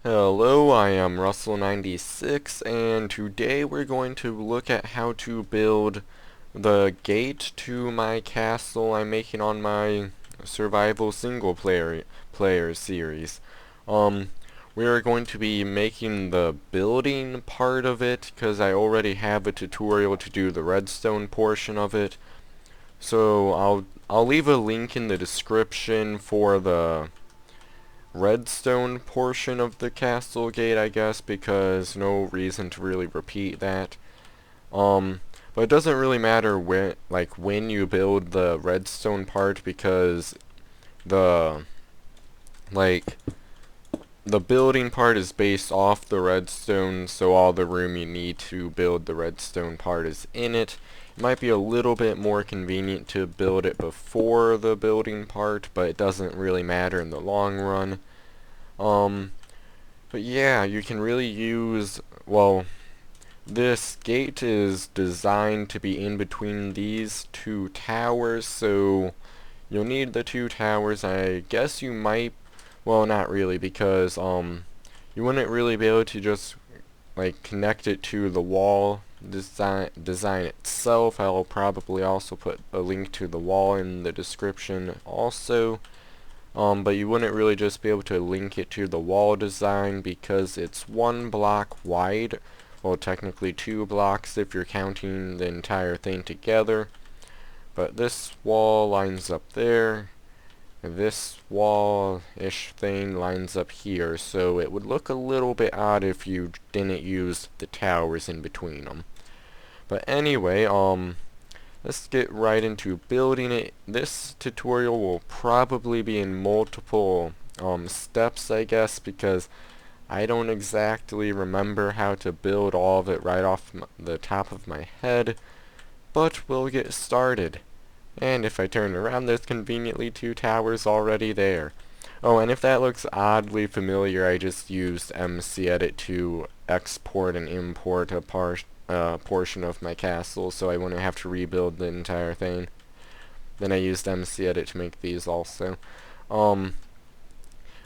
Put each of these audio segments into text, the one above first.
Hello, I am Russell96, and today we're going to look at how to build the gate to my castle I'm making on my survival single player series. Um, we are going to be making the building part of it, because I already have a tutorial to do the redstone portion of it. So I'll leave a link in the description for the redstone portion of the castle gate, I guess, because no reason to really repeat that. Um, but it doesn't really matter when you build the redstone part, because the like the building part is based off the redstone, so all the room you need to build the redstone part is in it. It might be a little bit more convenient to build it before the building part, but it doesn't really matter in the long run. Um, but yeah, you can really use, well, this gate is designed to be in between these two towers, so you'll need the two towers. I guess you might, well, not really, because you wouldn't really be able to just connect it to the wall design itself. I'll probably also put a link to the wall in the description also. But you wouldn't really just be able to link it to the wall design because it's one block wide. Well, technically 2 blocks if you're counting the entire thing together. But this wall lines up there. This wall-ish thing lines up here. So it would look a little bit odd if you didn't use the towers in between them. But anyway, let's get right into building it. This tutorial will probably be in multiple steps, I guess, because I don't exactly remember how to build all of it right off the top of my head, but we'll get started. And if I turn around, there's conveniently 2 towers already there. Oh, and if that looks oddly familiar, I just used MCEdit to export and import a portion of my castle, so I wouldn't have to rebuild the entire thing. Then I used MCEdit to make these also. Um,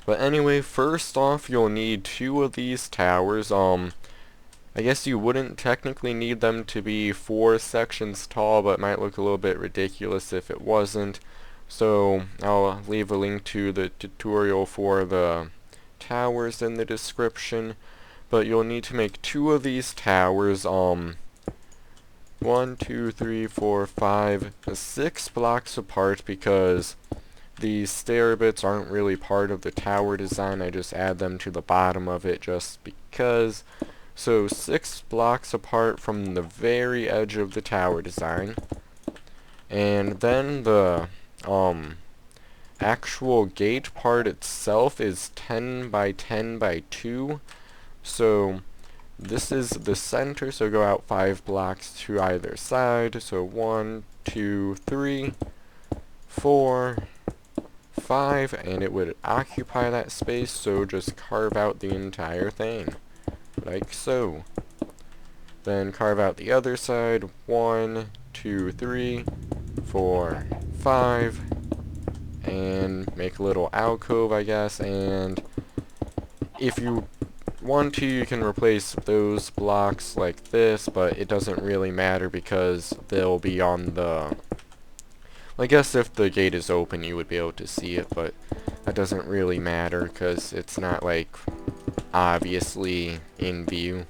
but anyway, first off, you'll need 2 of these towers. I guess you wouldn't technically need them to be 4 sections tall, but it might look a little bit ridiculous if it wasn't. So I'll leave a link to the tutorial for the towers in the description. But you'll need to make 2 of these towers, 1, 2, 3, 4, 5, 6 blocks apart, because these stair bits aren't really part of the tower design. I just add them to the bottom of it just because. So 6 blocks apart from the very edge of the tower design. And then the actual gate part itself is 10 by 10 by 2. So this is the center, so go out 5 blocks to either side. So 1, 2, 3, 4, 5, and it would occupy that space, so just carve out the entire thing, like so. Then carve out the other side, 1, 2, 3, 4, 5, and make a little alcove, I guess, and if you want to, you can replace those blocks like this, but it doesn't really matter because they'll be on the... I guess if the gate is open, you would be able to see it, but that doesn't really matter because it's not, obviously in view.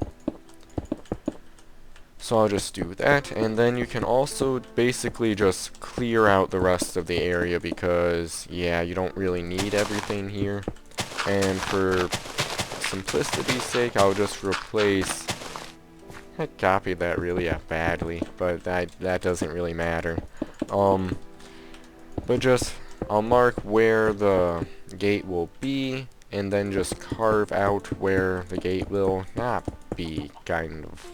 So I'll just do that, and then you can also basically just clear out the rest of the area because, yeah, you don't really need everything here. And for simplicity's sake, I'll just replace... I copied that really badly, but that doesn't really matter. But just, I'll mark where the gate will be, and then just carve out where the gate will not be, kind of.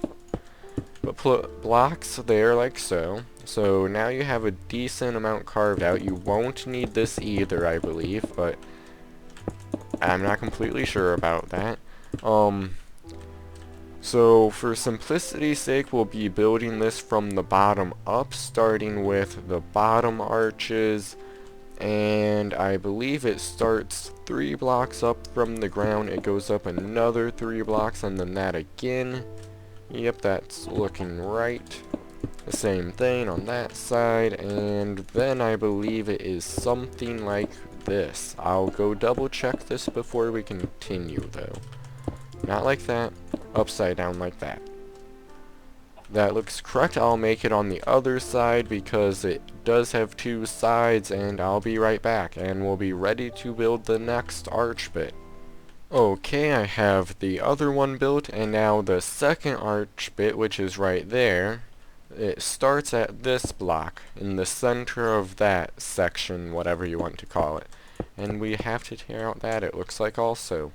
But put blocks there like so. So now you have a decent amount carved out. You won't need this either, I believe, but I'm not completely sure about that. So for simplicity's sake, we'll be building this from the bottom up, starting with the bottom arches, and I believe it starts 3 blocks up from the ground. It goes up another 3 blocks, and then that again. Yep, that's looking right. The same thing on that side, and then I believe it is something like this. I'll go double check this before we continue, though. Not like that, upside down like that. That looks correct. I'll make it on the other side because it does have 2 sides, and I'll be right back, and we'll be ready to build the next arch bit. Okay, I have the other one built, and now the second arch bit, which is right there, it starts at this block, in the center of that section, whatever you want to call it. And we have to tear out that, it looks like also.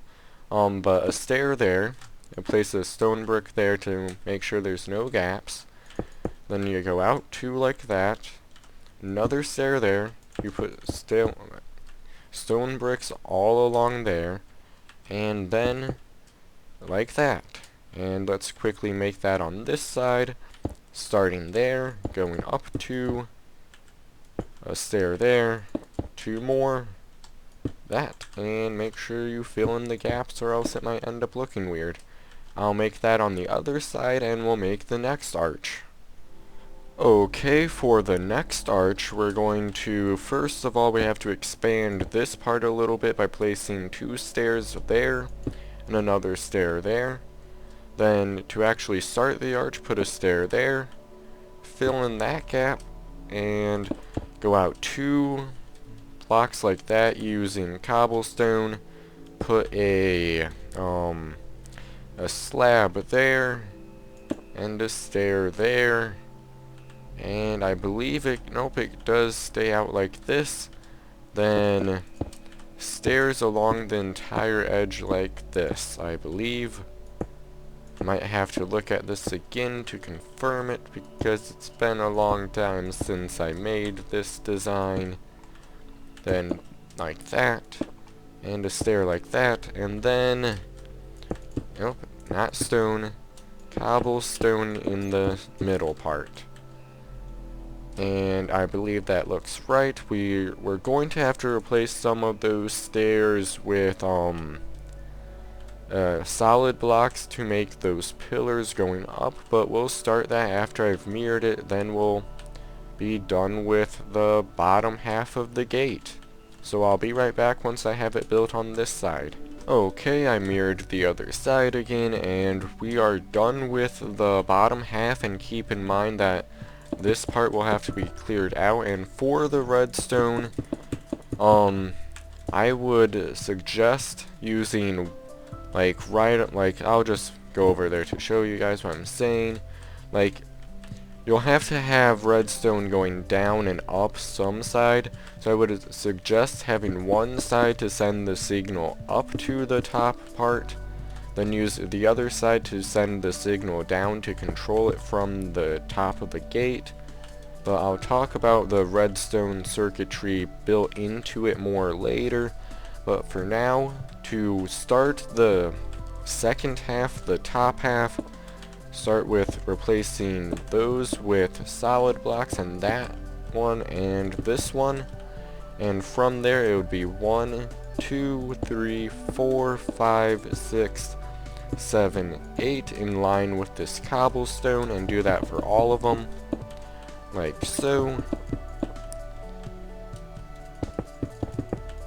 But a stair there, and place a stone brick there to make sure there's no gaps. Then you go out 2 like that. Another stair there. You put stone bricks all along there. And then, like that. And let's quickly make that on this side. Starting there, going up 2. A stair there. 2 more. That. And make sure you fill in the gaps or else it might end up looking weird. I'll make that on the other side, and we'll make the next arch. Okay, for the next arch, we're going to, first of all, we have to expand this part a little bit by placing 2 stairs there, and another stair there. Then, to actually start the arch, put a stair there, fill in that gap, and go out 2 blocks like that using cobblestone, put a slab there, and a stair there, and I believe it, nope, it does stay out like this, then stairs along the entire edge like this, I believe. Might have to look at this again to confirm it, because it's been a long time since I made this design. Then, like that, and a stair like that, and then, nope, not stone, cobblestone in the middle part. And I believe that looks right. We're going to have to replace some of those stairs with solid blocks to make those pillars going up, but we'll start that after I've mirrored it. Then we'll be done with the bottom half of the gate. So I'll be right back once I have it built on this side. Okay, I mirrored the other side again, and we are done with the bottom half, and keep in mind that this part will have to be cleared out. And for the redstone, I would suggest using I'll just go over there to show you guys what I'm saying. You'll have to have redstone going down and up some side, so I would suggest having one side to send the signal up to the top part, then use the other side to send the signal down to control it from the top of the gate. But I'll talk about the redstone circuitry built into it more later. But for now, to start the second half, the top half, start with replacing those with solid blocks, and that one and this one. And from there it would be 1, 2, 3, 4, 5, 6, 7, 8 in line with this cobblestone, and do that for all of them, like so,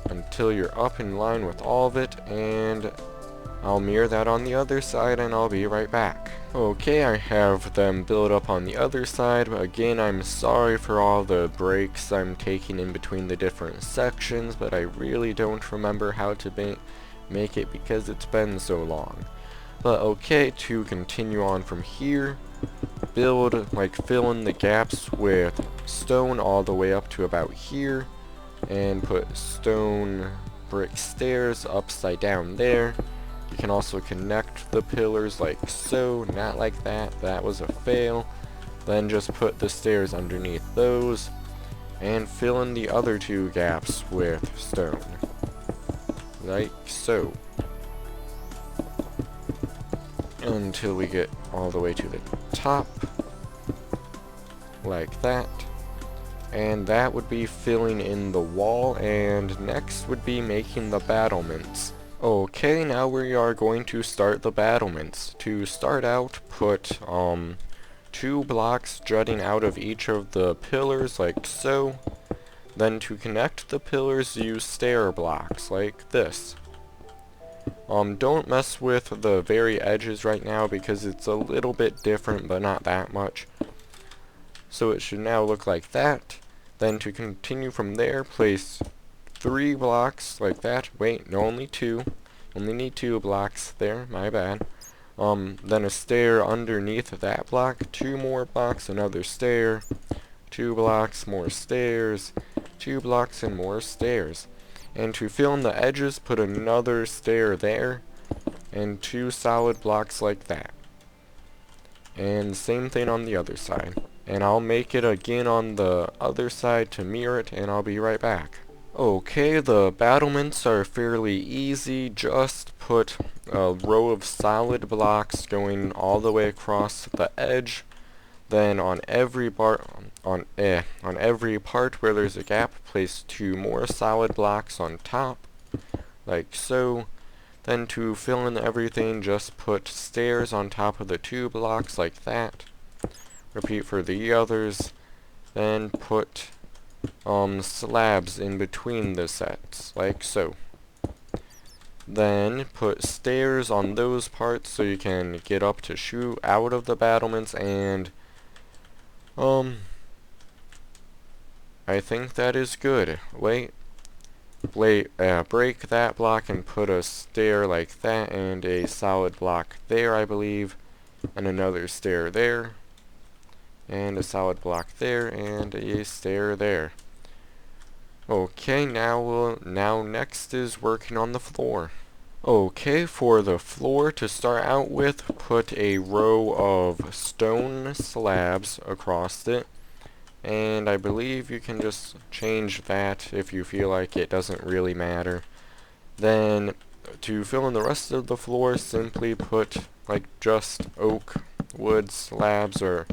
until you're up in line with all of it. And I'll mirror that on the other side, and I'll be right back. Okay, I have them built up on the other side, but again, I'm sorry for all the breaks I'm taking in between the different sections, but I really don't remember how to make it because it's been so long. But okay, to continue on from here, fill in the gaps with stone all the way up to about here, and put stone brick stairs upside down there. You can also connect the pillars like so, not like that, that was a fail. Then just put the stairs underneath those, and fill in the other 2 gaps with stone, like so, until we get all the way to the top, like that. and that would be filling in the wall, and next would be making the battlements. Okay, now we are going to start the battlements. To start out, put 2 blocks jutting out of each of the pillars like so. Then to connect the pillars, use stair blocks like this. Don't mess with the very edges right now because it's a little bit different, but not that much. So it should now look like that. Then to continue from there, place 3 blocks like that. Wait, no, only 2. Only need 2 blocks there, my bad. Then a stair underneath that block, 2 more blocks, another stair, 2 blocks, more stairs, 2 blocks and more stairs. And to fill in the edges, put another stair there, and 2 solid blocks like that. And same thing on the other side. And I'll make it again on the other side to mirror it, and I'll be right back. Okay, the battlements are fairly easy. Just put a row of solid blocks going all the way across the edge. Then on every part where there's a gap, place 2 more solid blocks on top, like so. Then to fill in everything, just put stairs on top of the 2 blocks like that. Repeat for the others. Then put slabs in between the sets, like so. Then put stairs on those parts so you can get up to shoot out of the battlements, and I think that is good. Break that block and put a stair like that, and a solid block there, I believe, and another stair there, and a solid block there, and a stair there. Okay, now next is working on the floor. Okay, for the floor, to start out with, put a row of stone slabs across it. And I believe you can just change that if you feel like it doesn't really matter. Then, to fill in the rest of the floor, simply put, like, just oak wood slabs, or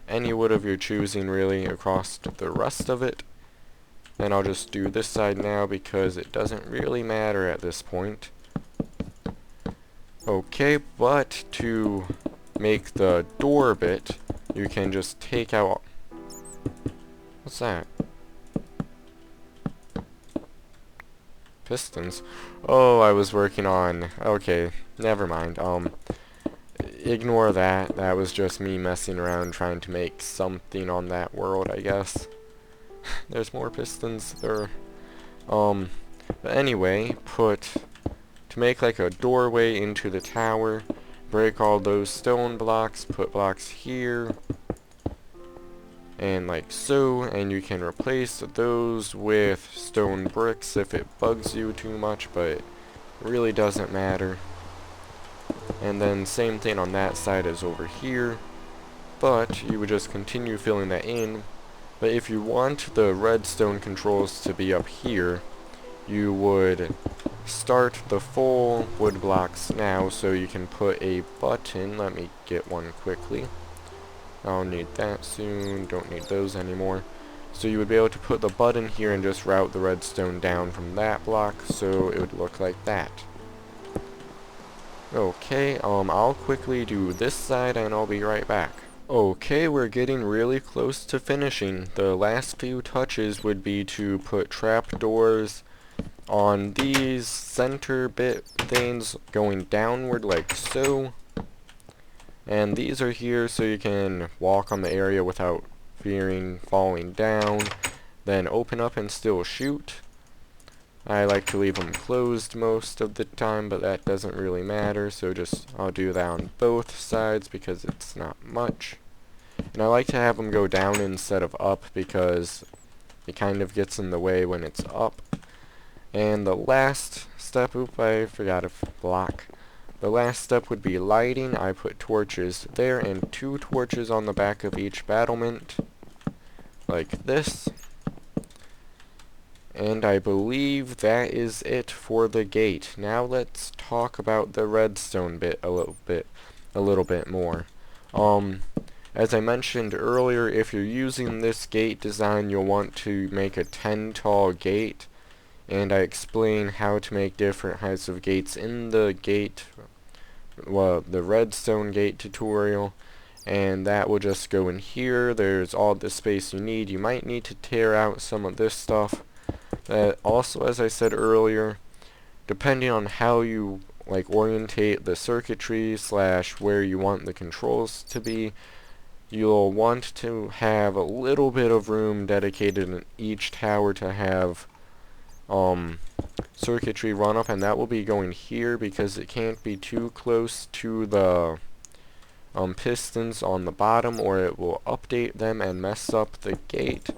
any wood of your choosing, really, across the rest of it. Then I'll just do this side now because it doesn't really matter at this point. Okay, but to make the door bit, you can just take out... What's that? Pistons? Oh, I was working on... Okay, never mind. Ignore that. That was just me messing around trying to make something on that world, I guess. There's more pistons there. But anyway, to make like a doorway into the tower, break all those stone blocks, put blocks here, and like so, and you can replace those with stone bricks if it bugs you too much, but it really doesn't matter. And then same thing on that side as over here, but you would just continue filling that in. But if you want the redstone controls to be up here, you would start the full wood blocks now, so you can put a button. Let me get one quickly. I'll need that soon. Don't need those anymore. So you would be able to put the button here and just route the redstone down from that block, so it would look like that. Okay, I'll quickly do this side and I'll be right back. Okay, we're getting really close to finishing. The last few touches would be to put trapdoors on these center bit things going downward like so. And these are here so you can walk on the area without fearing falling down. Then open up and still shoot. I like to leave them closed most of the time, but that doesn't really matter, so I'll do that on both sides because it's not much. And I like to have them go down instead of up because it kind of gets in the way when it's up. And the last step, I forgot a block. The last step would be lighting. I put torches there and 2 torches on the back of each battlement, like this. And I believe that is it for the gate. Now let's talk about the redstone bit a little bit more. As I mentioned earlier, if you're using this gate design, you'll want to make a 10 tall gate, and I explain how to make different heights of gates in the the redstone gate tutorial, and that will just go in here. There's all the space you need. You might need to tear out some of this stuff. Also, as I said earlier, depending on how you orientate the circuitry slash where you want the controls to be, you'll want to have a little bit of room dedicated in each tower to have circuitry run up, and that will be going here because it can't be too close to the pistons on the bottom or it will update them and mess up the gate.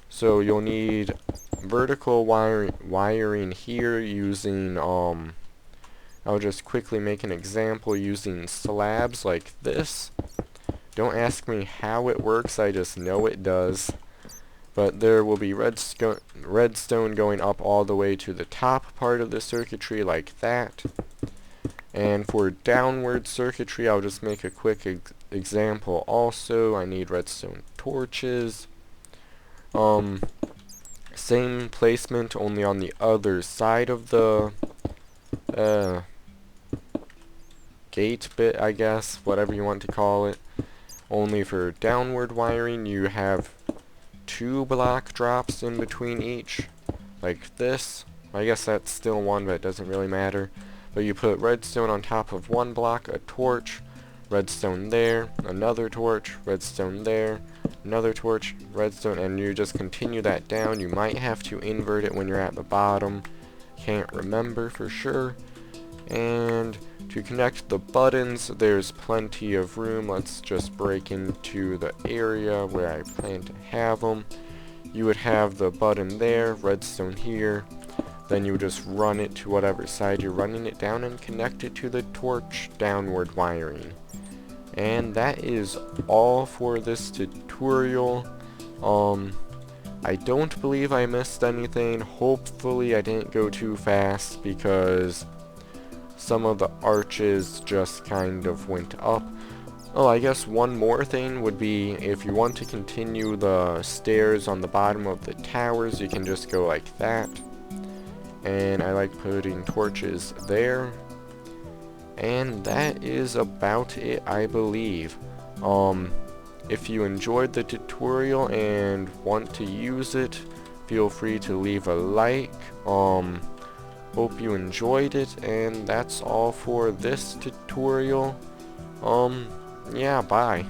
So you'll need vertical wiring here using I'll just quickly make an example using slabs like this. Don't ask me how it works, I just know it does. But there will be redstone going up all the way to the top part of the circuitry like that. And for downward circuitry, I'll just make a quick example also. I need redstone torches. Same placement, only on the other side of the gate bit, I guess, whatever you want to call it. Only for downward wiring, you have 2 block drops in between each, like this. I guess that's still one, but it doesn't really matter. But you put redstone on top of 1 block, a torch, redstone there, another torch, redstone there, another torch, redstone, and you just continue that down. You might have to invert it when you're at the bottom. Can't remember for sure. And to connect the buttons, there's plenty of room. Let's just break into the area where I plan to have them. You would have the button there, redstone here. Then you would just run it to whatever side you're running it down and connect it to the torch downward wiring. And that is all for this tutorial. I don't believe I missed anything. Hopefully I didn't go too fast because some of the arches just kind of went up. Oh, I guess one more thing would be if you want to continue the stairs on the bottom of the towers, you can just go like that. And I like putting torches there. And that is about it, I believe. If you enjoyed the tutorial and want to use it, feel free to leave a like. Hope you enjoyed it, and that's all for this tutorial. Yeah, bye.